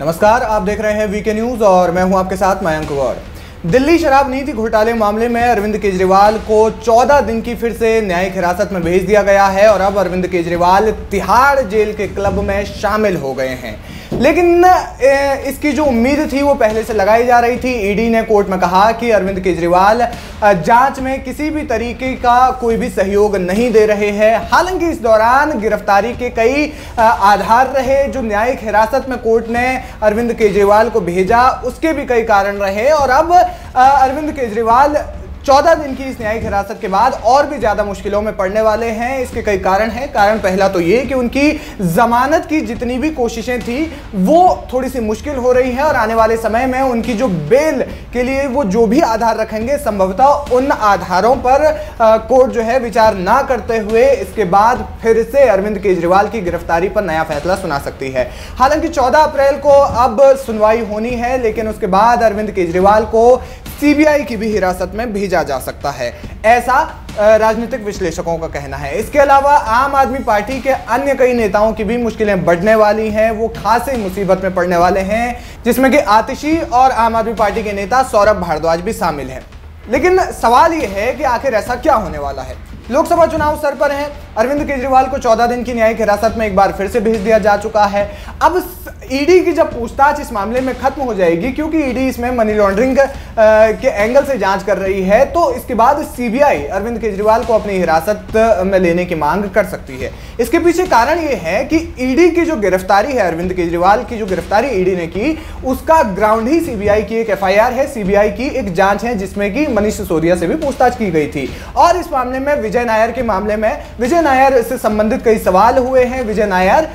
नमस्कार, आप देख रहे हैं वीके न्यूज और मैं हूं आपके साथ मयंक गौर। दिल्ली शराब नीति घोटाले मामले में अरविंद केजरीवाल को 14 दिन की फिर से न्यायिक हिरासत में भेज दिया गया है और अब अरविंद केजरीवाल तिहाड़ जेल के क्लब में शामिल हो गए हैं। लेकिन इसकी जो उम्मीद थी वो पहले से लगाई जा रही थी। ईडी ने कोर्ट में कहा कि अरविंद केजरीवाल जांच में किसी भी तरीके का कोई भी सहयोग नहीं दे रहे हैं। हालांकि इस दौरान गिरफ्तारी के कई आधार रहे। जो न्यायिक हिरासत में कोर्ट ने अरविंद केजरीवाल को भेजा उसके भी कई कारण रहे और अब अरविंद केजरीवाल 14 दिन की इस न्यायिक हिरासत के बाद और भी ज्यादा मुश्किलों में पड़ने वाले हैं। इसके कई कारण हैं। कारण पहला तो ये कि उनकी जमानत की जितनी भी कोशिशें थी वो थोड़ी सी मुश्किल हो रही है और आने वाले समय में उनकी जो बेल के लिए वो जो भी आधार रखेंगे संभवतः उन आधारों पर कोर्ट जो है विचार ना करते हुए इसके बाद फिर से अरविंद केजरीवाल की गिरफ्तारी पर नया फैसला सुना सकती है। हालांकि 14 अप्रैल को अब सुनवाई होनी है, लेकिन उसके बाद अरविंद केजरीवाल को सीबीआई की भी हिरासत में भेजा जा सकता है, ऐसा राजनीतिक विश्लेषकों का कहना है। इसके अलावा आम आदमी पार्टी के अन्य कई नेताओं की भी मुश्किलें बढ़ने वाली हैं। वो खासी मुसीबत में पड़ने वाले हैं, जिसमें कि आतिशी और आम आदमी पार्टी के नेता सौरभ भारद्वाज भी शामिल हैं। लेकिन सवाल यह है कि आखिर ऐसा क्या होने वाला है। लोकसभा चुनाव सर पर हैं। अरविंद केजरीवाल को 14 दिन की न्यायिक हिरासत में एक बार फिर से भेज दिया जा चुका है। अब ईडी की जब पूछताछ इस मामले में खत्म हो जाएगी, क्योंकि ईडी इसमें मनी लॉन्ड्रिंग के एंगल से जांच कर रही है, तो इसके बाद सीबीआई अरविंद केजरीवाल को अपनी हिरासत में लेने की मांग कर सकती है। इसके पीछे कारण यह है कि ईडी की जो गिरफ्तारी है, अरविंद केजरीवाल की जो गिरफ्तारी ईडी ने की, उसका ग्राउंड ही सीबीआई की एक एफआईआर है, सीबीआई की एक जांच है, जिसमें कि मनीष सिसोदिया से भी पूछताछ की गई थी। और इस मामले में विजय नायर के मामले में विजय नायर से संबंधित कई सवाल हुए हैं। विजय नायर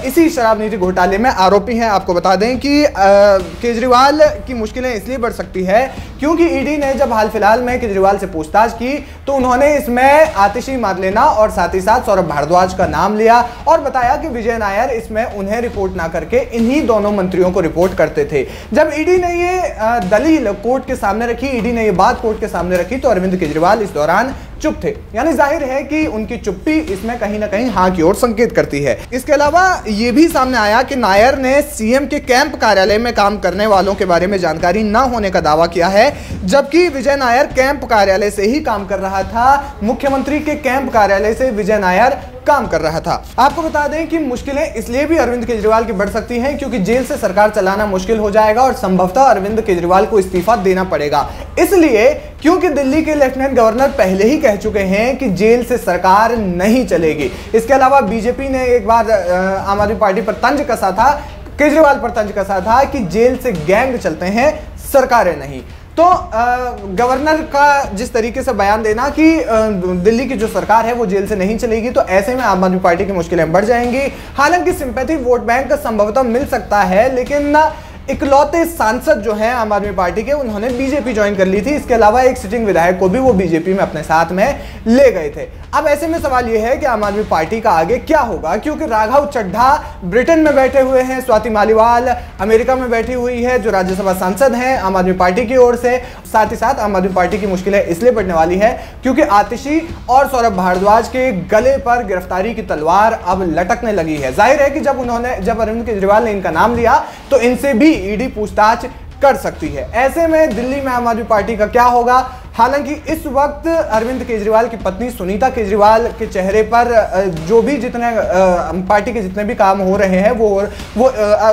इसी शराब नीति घोटाले में आरोपी हैं। आपको बता दें कि केजरीवाल की मुश्किलें इसलिए बढ़ सकती है क्योंकि ईडी ने जब हाल फिलहाल में केजरीवाल से पूछताछ की तो उन्होंने इसमें आतिशी मारलेना और साथ ही साथ सौरभ भारद्वाज का नाम लिया और बताया कि विजय नायर इसमें उन्हें रिपोर्ट ना करके इन्हीं दोनों मंत्रियों को रिपोर्ट करते थे। जब ईडी ने ये दलील कोर्ट के सामने रखी, ईडी ने ये बात कोर्ट के सामने रखी, तो अरविंद केजरीवाल इस दौरान चुप थे। यानी जाहिर है कि उनकी चुप्पी इसमें कहीं ना कहीं हाँ की ओर संकेत करती है। इसके अलावा यह भी सामने आया कि नायर ने सीएम के कैंप कार्यालय में काम करने वालों के बारे में जानकारी न होने का दावा किया है, जबकि विजय नायर कैंप कार्यालय से ही काम कर रहा था। मुख्यमंत्री के कैंप कार्यालय से विजय नायर काम कर रहा था। आपको बता दें कि मुश्किलें इसलिए भी अरविंद केजरीवाल की बढ़ सकती हैं क्योंकि जेल से सरकार चलाना मुश्किल हो जाएगा और संभवतः अरविंद केजरीवाल को इस्तीफा देना पड़ेगा। इसलिए क्योंकि दिल्ली के लेफ्टिनेंट गवर्नर पहले ही कह चुके हैं कि जेल से सरकार नहीं चलेगी। इसके अलावा बीजेपी ने एक बार आम आदमी पार्टी पर तंज कसा था, केजरीवाल पर तंज कसा था कि जेल से गैंग चलते हैं, सरकारें नहीं। तो गवर्नर का जिस तरीके से बयान देना कि दिल्ली की जो सरकार है वो जेल से नहीं चलेगी, तो ऐसे में आम आदमी पार्टी की मुश्किलें बढ़ जाएंगी। हालांकि सिंपैथी वोट बैंक संभवतः मिल सकता है, लेकिन इकलौते सांसद जो हैं आम आदमी पार्टी के, उन्होंने बीजेपी ज्वाइन कर ली थी। इसके अलावा एक सिटिंग विधायक को भी वो बीजेपी में अपने साथ में ले गए थे। अब ऐसे में सवाल ये है कि आम आदमी पार्टी का आगे क्या होगा, क्योंकि राघव चड्ढा ब्रिटेन में बैठे हुए हैं, स्वाति मालीवाल अमेरिका में बैठी हुई है जो राज्यसभा सांसद हैं आम आदमी पार्टी की ओर से। साथ ही साथ आम आदमी पार्टी की मुश्किलें इसलिए बढ़ने वाली है क्योंकि आतिशी और सौरभ भारद्वाज के गले पर गिरफ्तारी की तलवार अब लटकने लगी है। जाहिर है कि जब अरविंद केजरीवाल ने इनका नाम लिया तो इनसे भी ईडी पूछताछ कर सकती है। ऐसे में दिल्ली में आम आदमी पार्टी का क्या होगा। हालांकि इस वक्त अरविंद केजरीवाल की पत्नी सुनीता केजरीवाल के चेहरे पर जो भी जितने पार्टी के जितने भी काम हो रहे हैं वो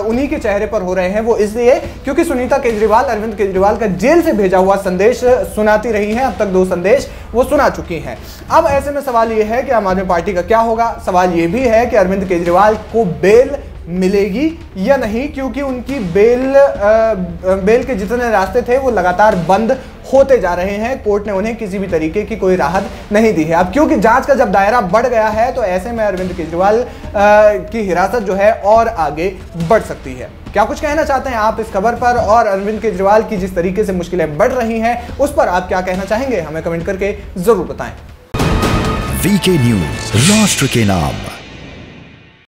उन्हीं के चेहरे पर हो रहे हैं। वो इसलिए क्योंकि सुनीता केजरीवाल अरविंद केजरीवाल का जेल से भेजा हुआ संदेश सुनाती रही हैं। अब तक 2 संदेश वो सुना चुकी हैं। अब ऐसे में सवाल ये है कि आम आदमी पार्टी का क्या होगा। सवाल ये भी है कि अरविंद केजरीवाल को बेल मिलेगी या नहीं, क्योंकि उनकी बेल के जितने रास्ते थे वो लगातार बंद होते जा रहे हैं। कोर्ट ने उन्हें किसी भी तरीके की कोई राहत नहीं दी है। अब क्योंकि जांच का जब दायरा बढ़ गया है तो ऐसे में अरविंद केजरीवाल की हिरासत जो है और आगे बढ़ सकती है। क्या कुछ कहना चाहते हैं आप इस खबर पर, और अरविंद केजरीवाल की जिस तरीके से मुश्किलें बढ़ रही हैं उस पर आप क्या कहना चाहेंगे, हमें कमेंट करके जरूर बताएं। वीके न्यूज, राष्ट्र के नाम।